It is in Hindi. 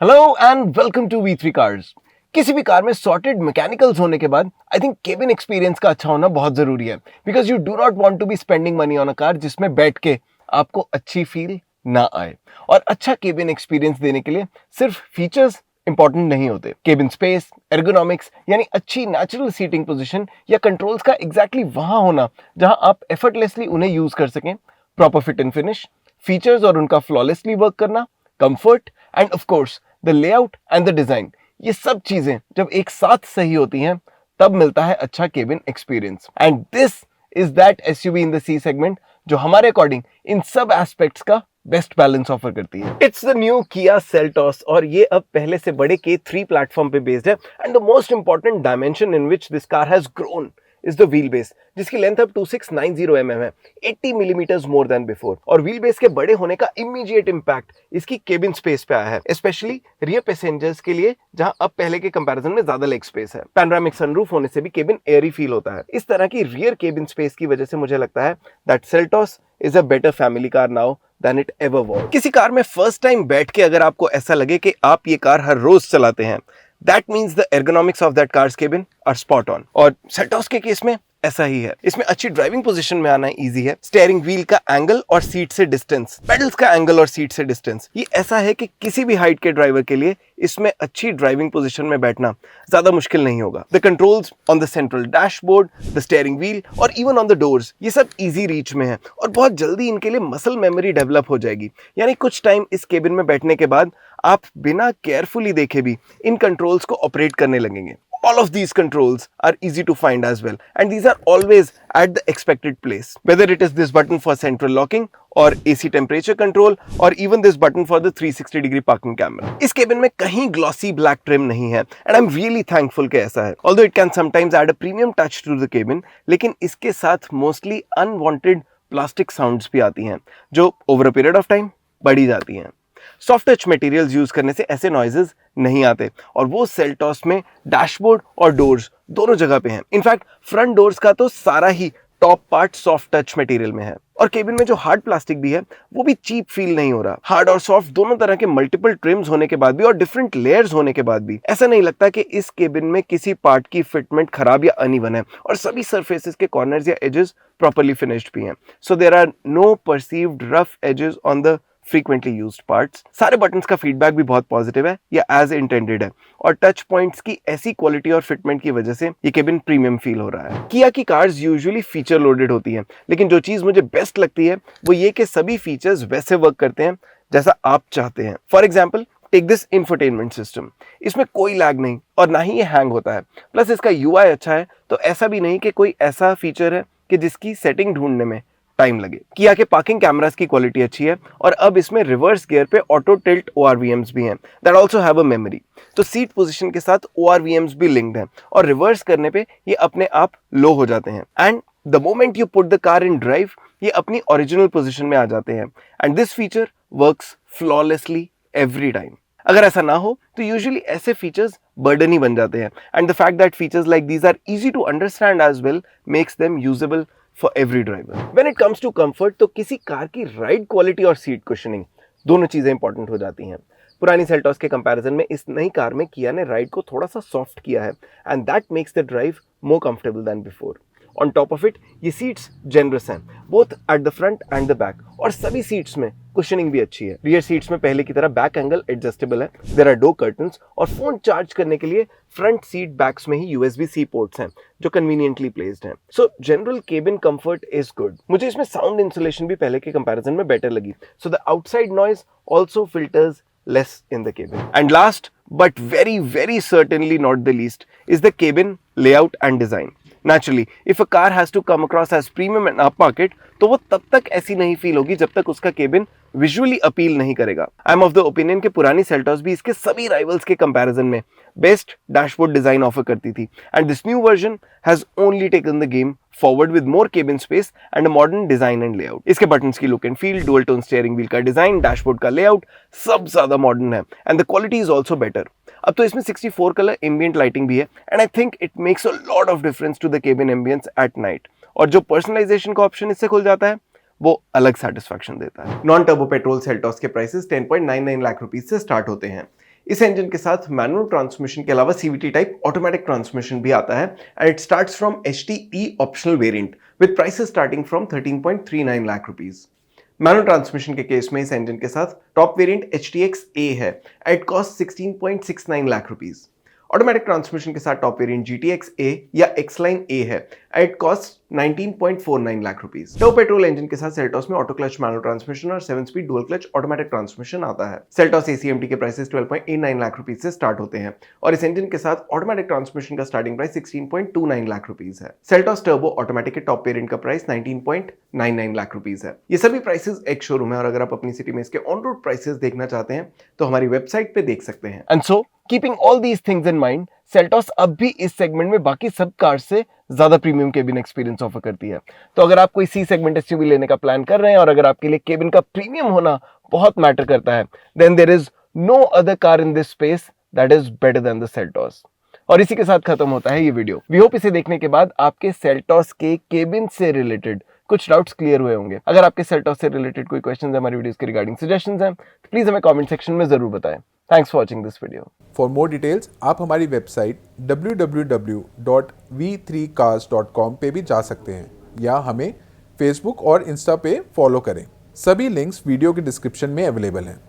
Hello and welcome to V3 cars. किसी भी कार में सॉर्टेड मैकेनिकल्स होने के बाद आई थिंक केबिन एक्सपीरियंस का अच्छा होना बहुत जरूरी है, because you do not want to be spending money on a car जिसमें बैठ के आपको अच्छी फील ना आए। और अच्छा केबिन एक्सपीरियंस देने के लिए सिर्फ फीचर्स इंपॉर्टेंट नहीं होते। केबिन स्पेस, एर्गोनॉमिक्स यानी अच्छी नेचुरल सीटिंग पोजीशन या कंट्रोल्स का एग्जैक्टली वहां होना जहां आप एफर्टलेसली उन्हें यूज कर सकें, proper fit and finish, features और उनका फ्लॉलेसली वर्क करना, comfort end of course the layout and the design, ये सब चीजें जब एक साथ सही होती हैं तब मिलता है अच्छा cabin experience. And this is that SUV in the C segment जो हमारे अकॉर्डिंग इन सब एस्पेक्ट्स का बेस्ट बैलेंस ऑफर करती है। It's the new Kia Seltos और ये अब पहले से बड़े K3 प्लेटफॉर्म पे बेस्ड है। And the most important dimension in which this car has grown is the wheel base, जिसकी लेंथ अब 2690 mm है, 80 मिलीमीटर्स मोर देन बिफोर। और व्हील बेस के बड़े होने का इमीडिएट इंपैक्ट इसकी केबिन स्पेस पे आया है, स्पेशली रियर पैसेंजर्स के लिए जहां अब पहले के कंपैरिजन में ज्यादा लेग स्पेस है। पैनोरामिक सनरूफ होने से भी केबिन एयरी फील होता है। इस तरह की रियर केबिन स्पेस की वजह से मुझे लगता है that Seltos is a better family car now than it ever was. किसी कार में फर्स्ट टाइम बैठ के अगर आपको ऐसा लगे कि आप ये कार हर रोज चलाते हैं, that means the ergonomics of that car's cabin are spot on. और सेल्टॉस के केस में ऐसा ही है। इसमें अच्छी ड्राइविंग पोजीशन में आना इजी है। स्टीयरिंग व्हील का एंगल और सीट से डिस्टेंस, पेडल्स का एंगल और सीट से डिस्टेंस, ये ऐसा है कि किसी भी हाइट के ड्राइवर के लिए इसमें अच्छी ड्राइविंग पोजीशन में बैठना ज्यादा मुश्किल नहीं होगा। The controls on the central dashboard, the steering wheel और इवन ऑन द डोर्स, ये सब इजी रीच में है और बहुत जल्दी इनके लिए मसल मेमोरी डेवलप हो जाएगी। यानी कुछ टाइम इस केबिन में बैठने के बाद आप बिना केयरफुली देखे भी इन कंट्रोल्स को ऑपरेट करने लगेंगे। All of these controls are easy to find as well, and these are always at the expected place. Whether it is this button for central locking or AC temperature control or even this button for the 360-degree parking camera. इस केबिन में कहीं glossy black trim नहीं है, and I'm really thankful कि ऐसा है. Although it can sometimes add a premium touch to the cabin, लेकिन इसके साथ mostly unwanted plastic sounds भी आती हैं, जो over a period of time बढ़ी जाती हैं। सॉफ्ट टच मटेरियल्स यूज करने से ऐसे नॉइजेस नहीं आते और वो सेल्टॉस में डैशबोर्ड और डोर्स दोनों जगह पे हैं। इनफैक्ट फ्रंट डोर्स का तो सारा ही top part soft touch material में है और केबिन में जो हार्ड प्लास्टिक भी है वो भी चीप फील नहीं हो रहा। हार्ड और सॉफ्ट दोनों तरह के मल्टीपल ट्रिम्स होने के बाद भी और डिफरेंट लेयर्स होने के बाद भी ऐसा नहीं लगता कि इस केबिन में किसी पार्ट की फिटमेंट खराब या अनइवन है और सभी सरफेसेस के कॉर्नर्स या एजेस प्रॉपर्ली फिनिश्ड भी हैं। So there are no perceived rough edges on the frequently used parts. सारे बटन्स का फीडबैक भी बहुत पॉजिटिव है या एज इंटेंडेड है और टच पॉइंट्स की ऐसी क्वालिटी और फिटमेंट की वजह से ये केबिन प्रीमियम फील हो रहा है। किया की कार्स यूजुअली फीचर लोडेड होती हैं, लेकिन जो चीज मुझे बेस्ट लगती है वो ये कि सभी फीचर्स वैसे वर्क करते हैं जैसा आप चाहते हैं। For example take this infotainment system, इसमें कोई लैग नहीं और ना ही ये हैंग होता है। प्लस इसका UI अच्छा है, तो ऐसा भी नहीं कि कोई ऐसा फीचर है कि जिसकी सेटिंग ढूंढने में टाइम लगे। किया के पार्किंग कैमरास की क्वालिटी अच्छी है और अब इसमें रिवर्स गियर पे ऑटो टिल्ट ORVMs भी हैं that also have a memory. तो सीट पोजीशन के साथ ORVMs भी लिंक्ड हैं और रिवर्स करने पे ये अपने आप लो हो जाते हैं and the moment you put the car in drive ये अपनी ओरिजिनल पोजीशन में आ जाते हैं and this feature works flawlessly every time. अगर ऐसा ना हो तो यूजुअली ऐसे फीचर्स बर्डन ही बन जाते हैं and the fact that features like these are easy to understand as well makes them usable for every driver. When it comes to comfort, तो किसी कार की राइड क्वालिटी और सीट कुशनिंग दोनों चीजें इंपॉर्टेंट हो जाती हैं। पुरानी सेल्टॉस के कंपैरिजन में इस नई कार में किया ने राइड को थोड़ा सा सॉफ्ट किया है and that makes the drive more comfortable than before. On top of it ये सीट्स जेनरस हैं, both at the front and the back, और सभी सीट्स में कुशनिंग भी अच्छी है। रियर सीट्स में पहले की तरह बैक एंगल एडजस्टेबल है, देयर आर डोर कर्टन्स और फोन चार्ज करने के लिए फ्रंट सीट बैक्स में ही USB-C पोर्ट्स हैं जो कन्वीनियंटली प्लेस्ड हैं। सो general cabin comfort is good. मुझे इसमें साउंड इंसुलेशन भी पहले के कंपैरिजन में बेटर लगी, so the outside noise also filters less in the cabin. And last but very certainly not the least is the cabin layout and design. Naturally, if a car has to come across as premium and upmarket, तो वो तब तक ऐसी नहीं फील होगी जब तक उसका केबिन विजुअली अपील नहीं करेगा। I am of the opinion कि पुरानी सेल्टॉस भी इसके सभी राइवल्स के कंपैरिजन में बेस्ट डैशबोर्ड डिजाइन ऑफर करती थी and this new version has only taken the game forward with more cabin space and a modern design and layout. इसके बटन्स की look and feel, dual tone steering wheel का डिजाइन, डैशबोर्ड का लेआउट सब ज्यादा मॉडर्न है and the quality is also better. अब तो इसमें 64 कलर एम्बियंट लाइटिंग भी है and I think it makes a lot of difference to the cabin ambience at night. और जो पर्सनलाइजेशन का ऑप्शन इससे खुल जाता है वो अलग सेटिस्फैक्शन देता है। नॉन टर्बो पेट्रोल सेल्टॉस के प्राइसेस 10.99 लाख रुपीस से स्टार्ट होते हैं। इस इंजन के साथ मैनुअल ट्रांसमिशन के अलावा CVT टाइप ऑटोमेटिक ट्रांसमिशन भी आता है and it starts from HTE optional variant with prices starting from 13.39 lakh rupees. Manual transmission के केस में इस इंजन के साथ टॉप वेरिएंट HTX A है at cost 16.69 lakh rupees. Automatic transmission के साथ टॉप वेरिएंट GTX A या X-Line A है at cost 19.49 lakh rupees. Turbo petrol engine के साथ सेल्टॉस में ऑटो क्लच मैनुअल ट्रांसमिशन और 7 speed dual clutch automatic transmission आता है। सेल्टॉस ACMT के प्राइसेस 12.89 लाख रुपीस से स्टार्ट होते हैं और इस इंजन के साथ ऑटोमेटिक ट्रांसमिशन का स्टार्टिंग प्राइस 16.29 लाख रुपीस है। सेल्टॉस टर्बो ऑटोमेटिक के टॉप वेरिएंट का प्राइस 19.99 लाख रुपीस है। ये सभी प्राइसेस एक शोरूम है और अगर आप अपनी सिटी में इसके ऑन रोड प्राइसेस देखना चाहते हैं तो हमारी वेबसाइट पे देख सकते हैं। And so keeping all these things in mind, Seltos अब भी इस सेगमेंट में बाकी सब कार्स से ज्यादा प्रीमियम केबिन एक्सपीरियंस ऑफर करती है। तो अगर आप कोई C सेगमेंट SUV लेने का प्लान कर रहे हैं और अगर आपके लिए केबिन का प्रीमियम होना बहुत मैटर करता है, then there is no other car in this space that is better than the Seltos. और इसी के साथ खत्म होता है ये वीडियो। वी होप इसे देखने के बाद आपके सेल्टॉस के केबिन से रिलेटेड कुछ डाउट्स क्लियर हुए होंगे। अगर आपके सेल्टॉस से रिलेटेड कोई क्वेश्चंस हमारी वीडियोस के रिगार्डिंग सजेशंस हैं तो प्लीज हमें कमेंट सेक्शन में जरूर बताएं। Thanks for watching this video. For more details आप हमारी वेबसाइट www.v3cars.com पे भी जा सकते हैं या हमें फेसबुक और इंस्टा पे फॉलो करें। सभी लिंक्स वीडियो के डिस्क्रिप्शन में अवेलेबल हैं।